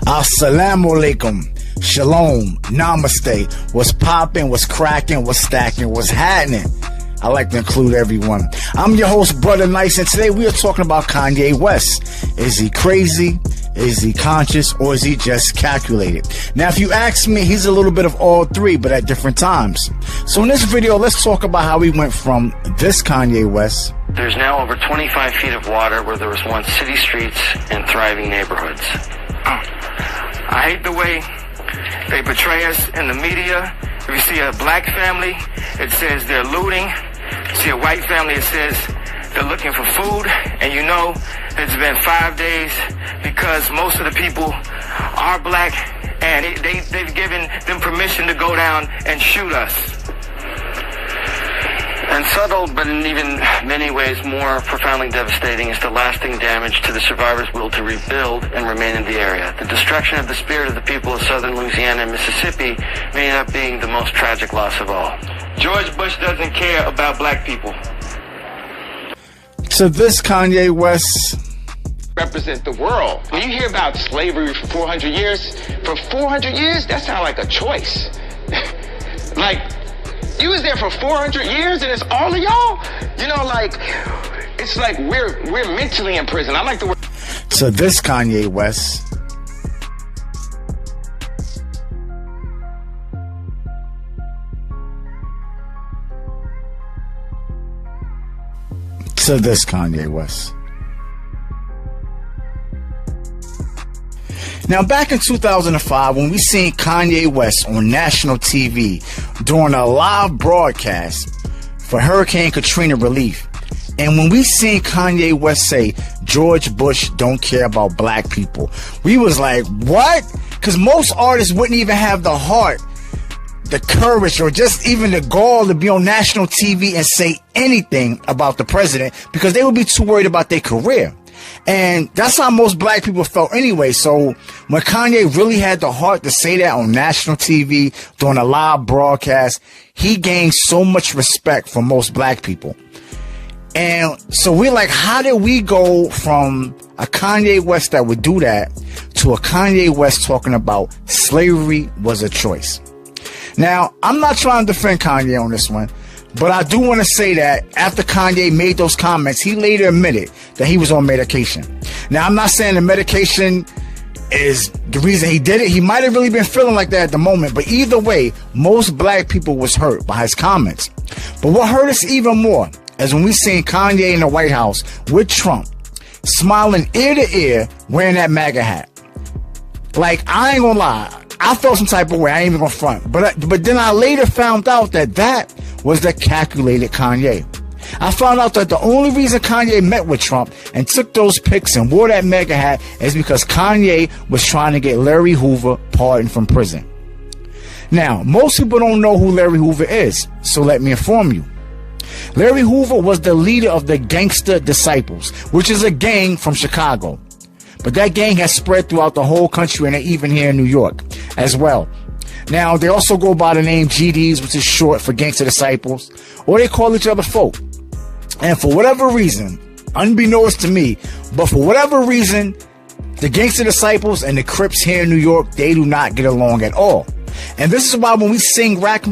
Assalamu alaikum, shalom, namaste, what's poppin', what's crackin', what's stacking, what's happening? I like to include everyone. I'm your host, Brother Nice, and today we are talking about Kanye West. Is he crazy? Is he conscious? Or is he just calculated? Now, if you ask me, he's a little bit of all three, but at different times. So in this video, let's talk about how we went from this Kanye West. There's now over 25 feet of water where there was once city streets and thriving neighborhoods. I hate the way they portray us in the media. If you see a black family, it says they're looting. See a white family, it says they're looking for food. And you know it's been 5 days because most of the people are black and they've given them permission to go down and shoot us. And subtle, but in even many ways more profoundly devastating, is the lasting damage to the survivors' will to rebuild and remain in the area. The destruction of the spirit of the people of southern Louisiana and Mississippi may end up being the most tragic loss of all. George Bush doesn't care about black people. So this Kanye West represent the world. When you hear about slavery for 400 years, that sounds like a choice. Like, you was there for 400 years and it's all of y'all? You know, like, it's like we're mentally in prison. I like the word. So this Kanye West Now, back in 2005, when we seen Kanye West on national TV during a live broadcast for Hurricane Katrina relief, and when we seen Kanye West say, George Bush don't care about black people, we was like, what? Because most artists wouldn't even have the heart, the courage, or just even the gall to be on national TV and say anything about the president because they would be too worried about their career. And that's how most black people felt anyway. So when Kanye really had the heart to say that on national TV during a live broadcast, he gained so much respect from most black people. And so we're like, how did we go from a Kanye West that would do that to a Kanye West talking about slavery was a choice? Now, I'm not trying to defend Kanye on this one, but I do want to say that after Kanye made those comments, he later admitted that he was on medication. Now, I'm not saying the medication is the reason he did it. He might have really been feeling like that at the moment, but either way, most black people was hurt by his comments. But what hurt us even more is when we seen Kanye in the White House with Trump, smiling ear to ear, wearing that MAGA hat. Like, I ain't gonna lie, I felt some type of way. I ain't even gonna front. But then I later found out that was the calculated Kanye. I found out that the only reason Kanye met with Trump and took those pics and wore that MAGA hat is because Kanye was trying to get Larry Hoover pardoned from prison. Now, most people don't know who Larry Hoover is, so let me inform you. Larry Hoover was the leader of the Gangster Disciples, which is a gang from Chicago. But that gang has spread throughout the whole country and even here in New York as well. Now, they also go by the name GDs, which is short for Gangster Disciples, or they call each other folk. And for whatever reason, unbeknownst to me, but for whatever reason, the Gangster Disciples and the Crips here in New York, they do not get along at all. And this is why when we sing rap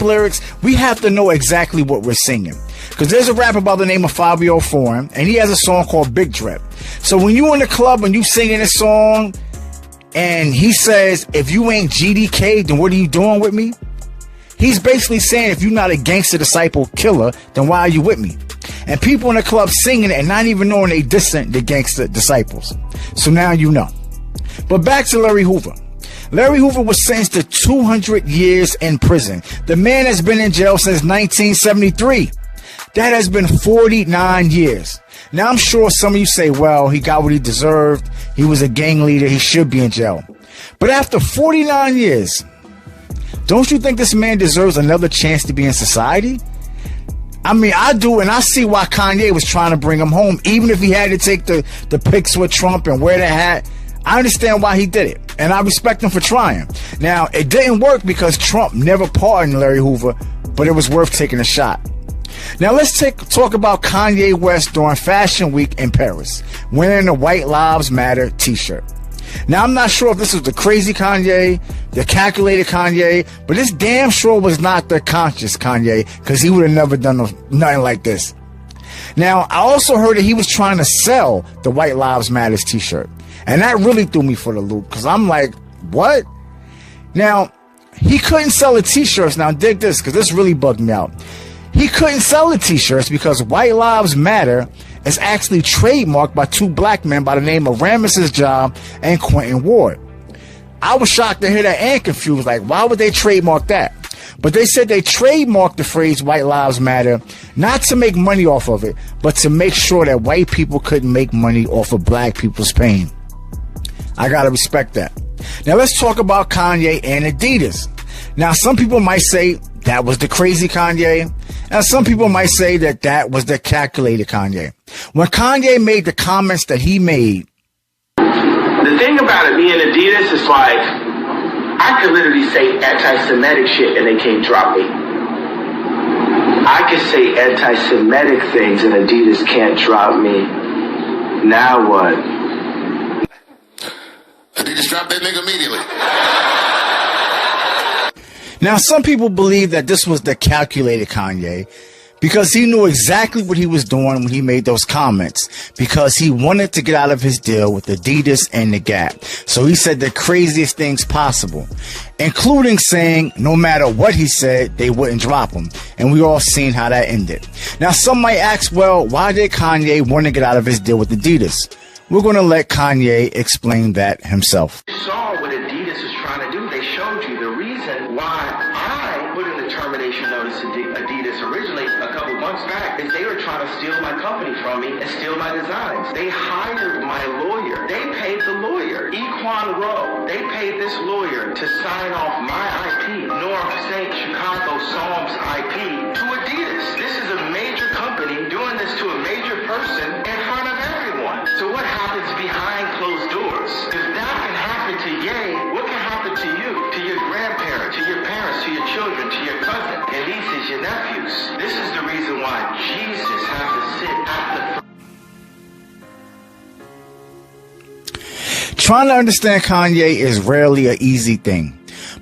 lyrics, we have to know exactly what we're singing. Because there's a rapper by the name of Fabio Foreign, and he has a song called Big Drip. So when you in the club and you singing this song, and he says, if you ain't GDK, then what are you doing with me? He's basically saying, if you're not a Gangster Disciple killer, then why are you with me? And people in the club singing it and not even knowing they dissing the Gangster Disciples. So now you know. But back to Larry Hoover. Larry Hoover was sentenced to 200 years in prison. The man has been in jail since 1973. That has been 49 years. Now, I'm sure some of you say, well, he got what he deserved. He was a gang leader. He should be in jail. But after 49 years, don't you think this man deserves another chance to be in society? I mean, I do, and I see why Kanye was trying to bring him home, even if he had to take the pics with Trump and wear the hat. I understand why he did it, and I respect him for trying. Now, it didn't work because Trump never pardoned Larry Hoover, but it was worth taking a shot. Now let's talk about Kanye West during Fashion Week in Paris, wearing the White Lives Matter t-shirt. Now, I'm not sure if this was the crazy Kanye, the calculated Kanye, but this damn sure was not the conscious Kanye, because he would have never done nothing like this. Now, I also heard that he was trying to sell the White Lives Matters t-shirt. And that really threw me for the loop, because I'm like, what? Now, he couldn't sell the t-shirts. Now, dig this, because this really bugged me out. He couldn't sell the t-shirts because White Lives Matter is actually trademarked by two black men by the name of Ramesses Job and Quentin Ward. I was shocked to hear that and confused, like, why would they trademark that? But they said they trademarked the phrase White Lives Matter not to make money off of it, but to make sure that white people couldn't make money off of black people's pain. I gotta respect that. Now let's talk about Kanye and Adidas. Now some people might say that was the crazy Kanye, and some people might say that that was the calculated Kanye. When Kanye made the comments that he made, the thing about it being Adidas is like, I could literally say anti-Semitic shit and they can't drop me. I could say anti-Semitic things and Adidas can't drop me. Now what? Adidas dropped that nigga immediately. Now, some people believe that this was the calculated Kanye because he knew exactly what he was doing when he made those comments, because he wanted to get out of his deal with Adidas and the Gap. So he said the craziest things possible, including saying no matter what he said, they wouldn't drop him. And we all seen how that ended. Now, some might ask, well, why did Kanye want to get out of his deal with Adidas? We're going to let Kanye explain that himself. You saw what Adidas was trying to do. They showed you the reason why I put in the termination notice to Adidas originally a couple months back is they were trying to steal my company from me and steal my designs. They hired my lawyer. They paid the lawyer, Equan Rowe. They paid this lawyer to sign off my IP, North St. Chicago Psalms IP, to Adidas. This is a major company doing this to a major person in front of everyone. So what happens behind closed doors? If that can happen to Ye, what can happen to you, to your grandparents, to your parents, to your children, to your cousin, your nieces, your nephews? This is the reason why Jesus has to sit at the Trying to understand Kanye is rarely an easy thing.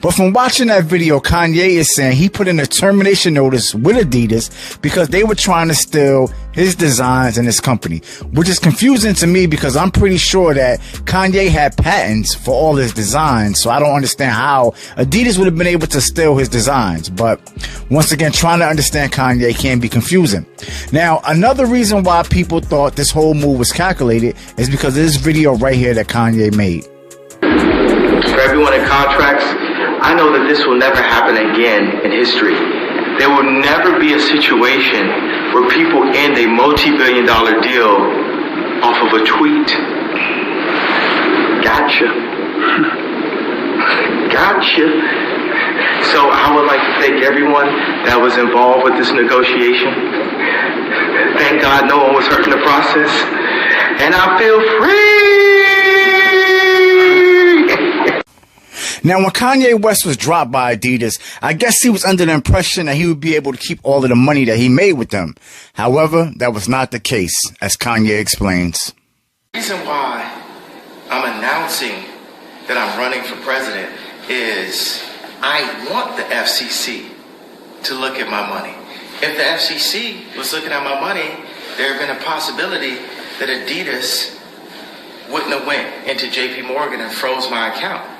But from watching that video, Kanye is saying he put in a termination notice with Adidas because they were trying to steal his designs and his company, which is confusing to me because I'm pretty sure that Kanye had patents for all his designs. So I don't understand how Adidas would have been able to steal his designs. But once again, trying to understand Kanye can be confusing. Now, another reason why people thought this whole move was calculated is because of this video right here that Kanye made. For everyone in contracts, I know that this will never happen again in history. There will never be a situation where people end a multi-billion-dollar deal off of a tweet. Gotcha. Gotcha. So I would like to thank everyone that was involved with this negotiation. Thank God no one was hurt in the process. And I feel free. Now, when Kanye West was dropped by Adidas, I guess he was under the impression that he would be able to keep all of the money that he made with them. However, that was not the case, as Kanye explains. The reason why I'm announcing that I'm running for president is I want the FCC to look at my money. If the FCC was looking at my money, there had been a possibility that Adidas wouldn't have went into JP Morgan and froze my account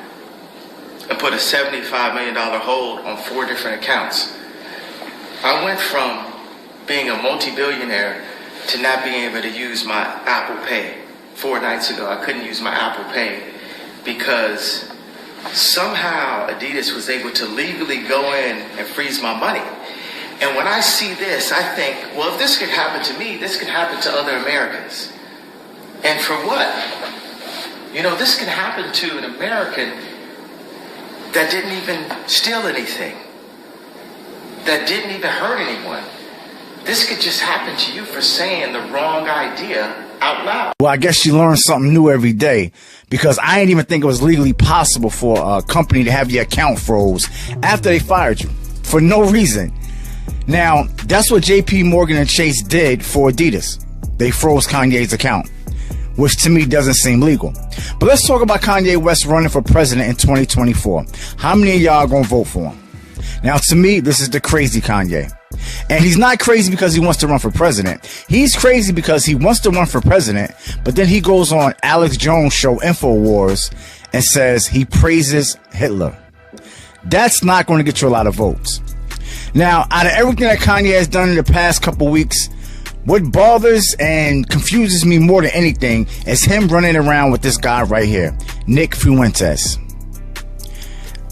and put a $75 million hold on 4 different accounts. I went from being a multi-billionaire to not being able to use my Apple Pay. 4 nights ago, I couldn't use my Apple Pay because somehow Adidas was able to legally go in and freeze my money. And when I see this, I think, well, if this could happen to me, this could happen to other Americans. And for what? You know, this can happen to an American that didn't even steal anything, that didn't even hurt anyone. This could just happen to you for saying the wrong idea out loud. Well, I guess you learn something new every day, because I didn't even think it was legally possible for a company to have your account froze after they fired you for no reason. Now, that's what JP Morgan and Chase did for Adidas. They froze Kanye's account. which to me doesn't seem legal. But let's talk about Kanye West running for president in 2024. How many of y'all gonna vote for him? Now, to me, this is the crazy Kanye. And he's not crazy because he wants to run for president. He's crazy because he wants to run for president, but then he goes on Alex Jones' show InfoWars and says he praises Hitler. That's not going to get you a lot of votes. Now, out of everything that Kanye has done in the past couple weeks, what bothers and confuses me more than anything is him running around with this guy right here, Nick Fuentes.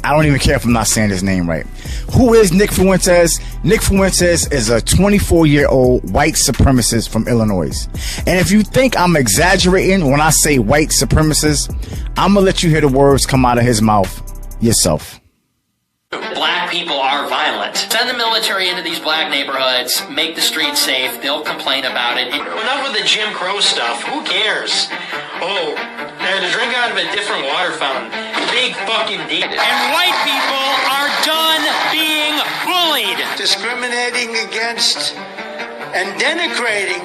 I don't even care if I'm not saying his name right. Who is Nick Fuentes? Nick Fuentes is a 24-year-old white supremacist from Illinois. And if you think I'm exaggerating when I say white supremacist, I'm going to let you hear the words come out of his mouth yourself. Black people are violent. Send the military into these black neighborhoods, make the streets safe, they'll complain about it. Enough with the Jim Crow stuff. Who cares? Oh, to drink out of a different water fountain. Big fucking deal. And white people are done being bullied. Discriminating against and denigrating,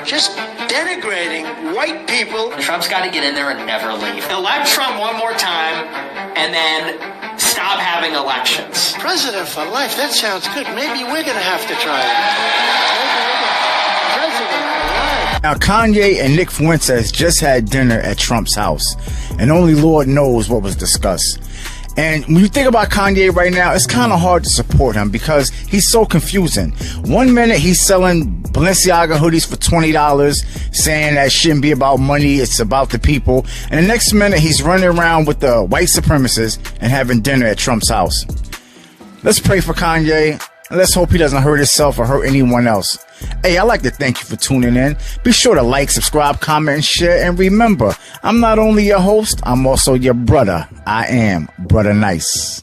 just denigrating white people. Trump's got to get in there and never leave. Elect Trump one more time and then stop having elections. President for life, that sounds good. Maybe we're going to have to try it. President for life. Now, Kanye and Nick Fuentes just had dinner at Trump's house, and only Lord knows what was discussed. And when you think about Kanye right now, it's kind of hard to support him because he's so confusing. One minute he's selling Balenciaga hoodies for $20, saying that shouldn't be about money, it's about the people. And the next minute he's running around with the white supremacists and having dinner at Trump's house. Let's pray for Kanye, and let's hope he doesn't hurt himself or hurt anyone else. Hey, I'd like to thank you for tuning in. Be sure to like, subscribe, comment, and share. And remember, I'm not only your host, I'm also your brother. I am Brother Nice.